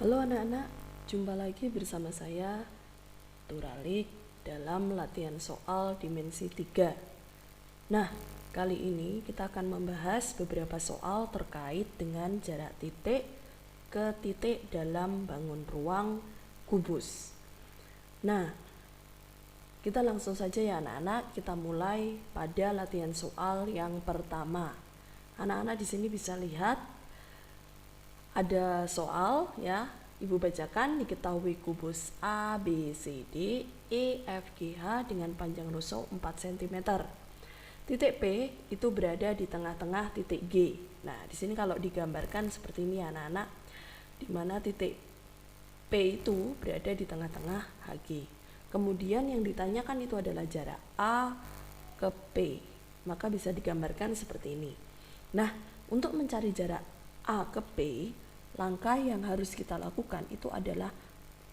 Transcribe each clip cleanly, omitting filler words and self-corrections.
Halo anak-anak, jumpa lagi bersama saya, Turalik, dalam latihan soal dimensi 3. Nah, kali ini kita akan membahas beberapa soal terkait dengan jarak titik ke titik dalam bangun ruang kubus. Nah, kita langsung saja ya anak-anak, kita mulai pada latihan soal yang pertama. Anak-anak di sini bisa lihat ada soal ya, Ibu bacakan. Diketahui kubus A, B, C, D, E, F, G, H dengan panjang rusuk 4 cm. Titik P itu berada di tengah-tengah titik G. Nah, di sini kalau digambarkan seperti ini anak-anak, di mana titik P itu berada di tengah-tengah HG. Kemudian yang ditanyakan itu adalah jarak A ke P. Maka bisa digambarkan seperti ini. Nah, untuk mencari jarak A ke P, langkah yang harus kita lakukan itu adalah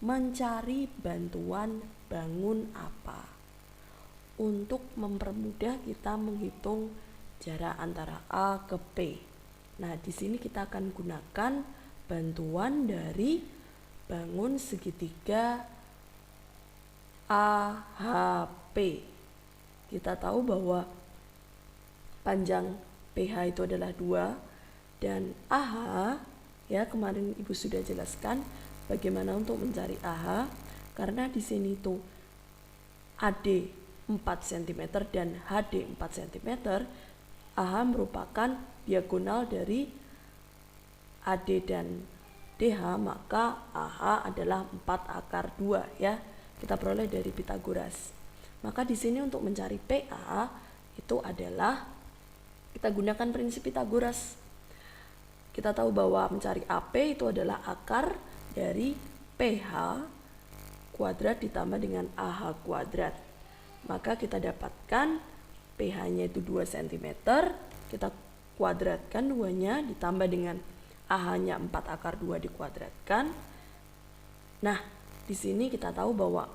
mencari bantuan bangun apa untuk mempermudah kita menghitung jarak antara A ke P. Nah, di sini kita akan gunakan bantuan dari bangun segitiga AHP. Kita tahu bahwa panjang PH itu adalah 2 dan AH ya, kemarin Ibu sudah jelaskan bagaimana untuk mencari AH, karena di sini tuh AD 4 cm dan HD 4 cm. AH merupakan diagonal dari AD dan DH, maka AH adalah 4 akar 2 ya. Kita peroleh dari Pitagoras. Maka di sini untuk mencari PA itu adalah kita gunakan prinsip Pitagoras. Kita tahu bahwa mencari AP itu adalah akar dari PH kuadrat ditambah dengan AH kuadrat. Maka kita dapatkan PH-nya itu 2 cm, kita kuadratkan 2-nya ditambah dengan AH-nya 4 akar 2 dikuadratkan. Nah, di sini kita tahu bahwa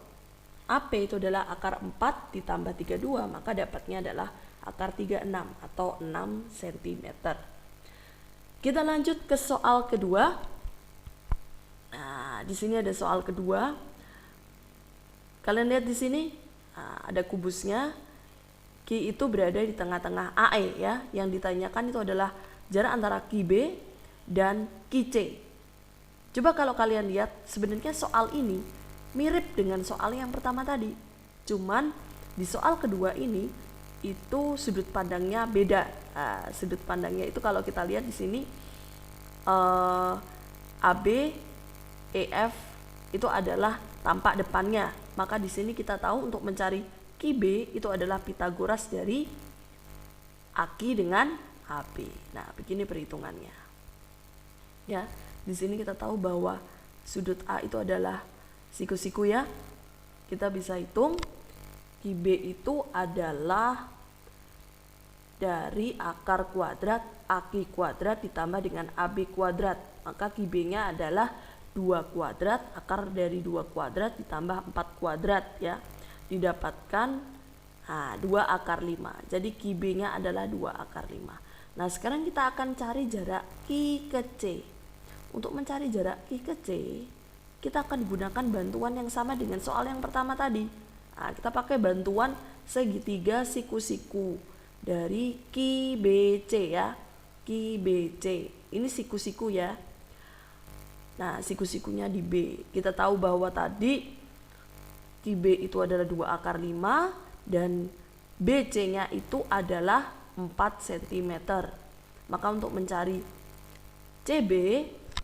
AP itu adalah akar 4 ditambah 32, maka dapatnya adalah akar 36 atau 6 cm. Kita lanjut ke soal kedua. Nah, di sini ada soal kedua. Kalian lihat di sini, ada kubusnya. Q itu berada di tengah-tengah AE ya. Yang ditanyakan itu adalah jarak antara QB dan QC. Coba kalau kalian lihat, sebenarnya soal ini mirip dengan soal yang pertama tadi. Cuman di soal kedua ini itu sudut pandangnya beda. Sudut pandangnya itu kalau kita lihat di sini AB, EF itu adalah tampak depannya. Maka di sini kita tahu untuk mencari QB itu adalah Pitagoras dari AK dengan AB. Nah, begini perhitungannya. Ya, di sini kita tahu bahwa sudut A itu adalah siku-siku ya. Kita bisa hitung QB itu adalah dari akar kuadrat AK kuadrat ditambah dengan AB kuadrat. Maka QB-nya adalah 2 kuadrat, akar dari 2 kuadrat ditambah 4 kuadrat ya. Didapatkan 2 akar 5. Jadi QB-nya adalah 2 akar 5. Nah, sekarang kita akan cari jarak Q ke C. Untuk mencari jarak Q ke C, kita akan gunakan bantuan yang sama dengan soal yang pertama tadi. Kita pakai bantuan segitiga siku-siku dari QBC ya. QBC. Ini siku-siku ya. Nah, siku-sikunya di B. Kita tahu bahwa tadi QB itu adalah 2 akar 5 dan BC-nya itu adalah 4 cm. Maka untuk mencari CB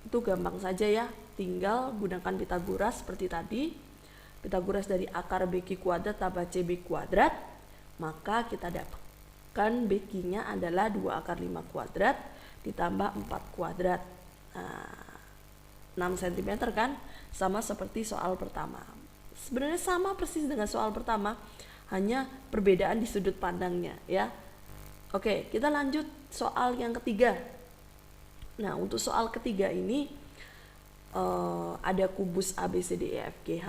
itu gampang saja ya, tinggal gunakan Pitagoras seperti tadi. Pitagoras dari akar BQ kuadrat tambah CB kuadrat, maka kita dapatkan BQ-nya adalah 2 akar 5 kuadrat ditambah 4 kuadrat. 6 cm kan, sama seperti soal pertama. Sebenarnya sama persis dengan soal pertama, hanya perbedaan di sudut pandangnya ya. Oke, kita lanjut soal yang ketiga. Nah, untuk soal ketiga ini ada kubus ABCDEFGH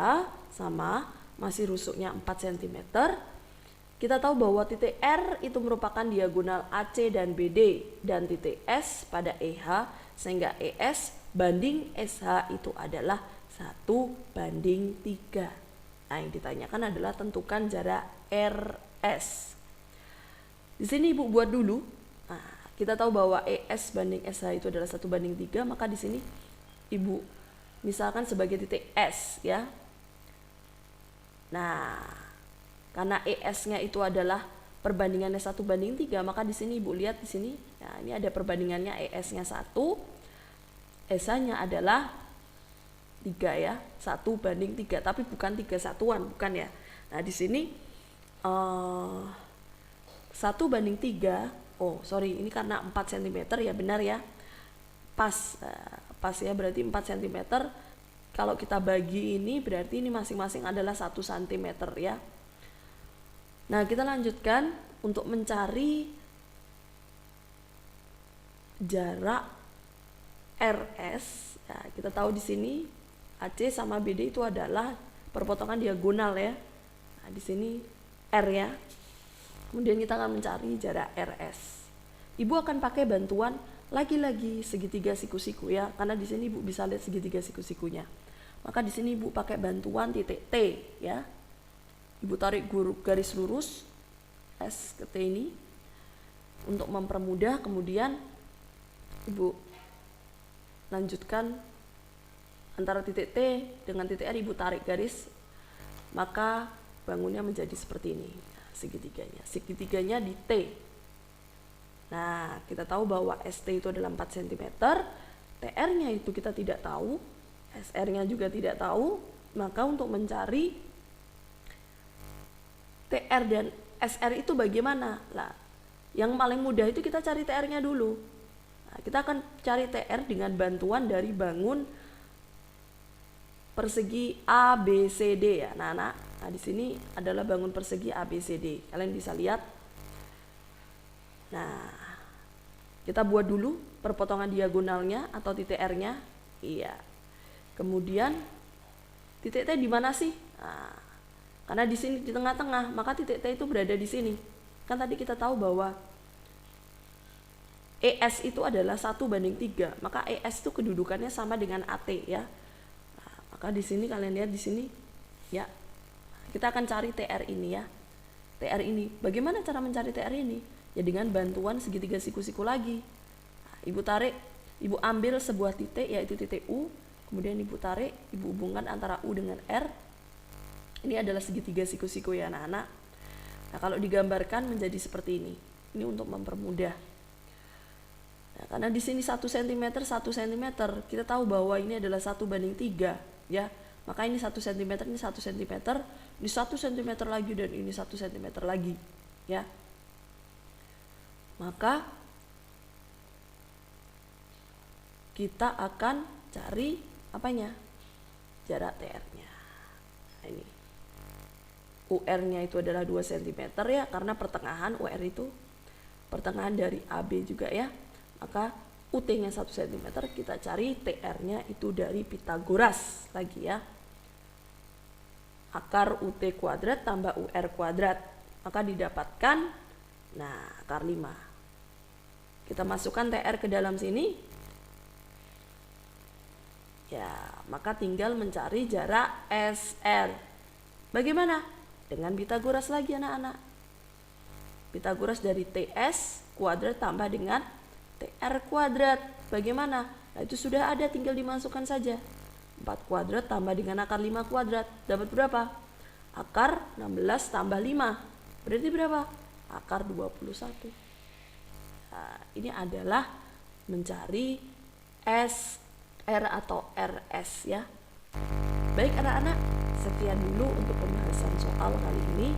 sama, masih rusuknya 4 cm. Kita tahu bahwa titik R itu merupakan diagonal AC dan BD dan titik S pada EH, sehingga ES banding SH itu adalah 1:3. Nah, yang ditanyakan adalah tentukan jarak RS. Di sini Ibu buat dulu. Nah, kita tahu bahwa ES banding SH itu adalah 1:3, maka di sini Ibu misalkan sebagai titik S ya. Nah, karena ES-nya itu adalah perbandingannya 1:3, maka di sini Ibu lihat di sini. Nah, ini ada perbandingannya ES-nya 1, SH-nya adalah 3 ya, 1:3, tapi bukan 3 satuan, bukan ya. Nah, di sini 1:3, ini karena 4 cm ya, benar ya. Pas ya, berarti 4 cm. Kalau kita bagi ini berarti ini masing-masing adalah 1 cm ya. Nah, kita lanjutkan untuk mencari jarak RS. Nah, kita tahu di sini AC sama BD itu adalah perpotongan diagonal ya. Nah, di sini R ya. Kemudian kita akan mencari jarak RS. Ibu akan pakai bantuan lagi-lagi segitiga siku-siku ya, karena di sini Ibu bisa lihat segitiga siku-sikunya. Maka di sini Ibu pakai bantuan titik T ya. Ibu tarik garis lurus S ke T ini untuk mempermudah. Kemudian Ibu lanjutkan antara titik T dengan titik R, Ibu tarik garis, maka bangunnya menjadi seperti ini. Nah, segitiganya di T. Nah, kita tahu bahwa ST itu adalah 4 cm, TR-nya itu kita tidak tahu, SR-nya juga tidak tahu. Maka untuk mencari TR dan SR itu bagaimana? Lah, yang paling mudah itu kita cari TR-nya dulu. Nah, kita akan cari TR dengan bantuan dari bangun persegi ABCD ya, anak-anak. Nah, di sini adalah bangun persegi ABCD. Kalian bisa lihat. Nah, kita buat dulu perpotongan diagonalnya atau titik R-nya. Iya. Kemudian titik T di mana sih? Nah, karena di sini di tengah-tengah, maka titik T itu berada di sini. Kan tadi kita tahu bahwa ES itu adalah 1:3, maka ES itu kedudukannya sama dengan AT ya. Nah, maka di sini kalian lihat di sini ya. Kita akan cari TR ini ya. TR ini. Bagaimana cara mencari TR ini? Ya dengan bantuan segitiga siku-siku lagi. Nah, Ibu tarik, Ibu ambil sebuah titik yaitu titik U, kemudian Ibu tarik, Ibu hubungkan antara U dengan R. Ini adalah segitiga siku-siku ya anak-anak. Nah, kalau digambarkan menjadi seperti ini. Ini untuk mempermudah. Nah, karena di sini 1 cm, 1 cm, kita tahu bahwa ini adalah 1:3 ya. Maka ini 1 cm, ini 1 cm, ini 1 cm lagi, dan ini 1 cm lagi ya. Maka kita akan cari apanya? Jarak TR-nya. Nah, ini UR-nya itu adalah 2 cm ya, karena pertengahan UR itu pertengahan dari AB juga ya. Maka UT-nya 1 cm, kita cari TR-nya itu dari Pitagoras lagi ya. Akar UT kuadrat tambah UR kuadrat, maka didapatkan, nah, akar 5. Kita masukkan TR ke dalam sini. Ya, maka tinggal mencari jarak SR. Bagaimana? Dengan Pitagoras lagi anak-anak. Pitagoras dari TS kuadrat tambah dengan TR kuadrat. Bagaimana? Nah, itu sudah ada, tinggal dimasukkan saja. 4 kuadrat tambah dengan akar 5 kuadrat. Dapat berapa? Akar 16 tambah 5. Berarti berapa? Akar 21. Nah, ini adalah mencari SR atau RS ya. Baik anak-anak, sekian dulu untuk pembahasan soal kali ini.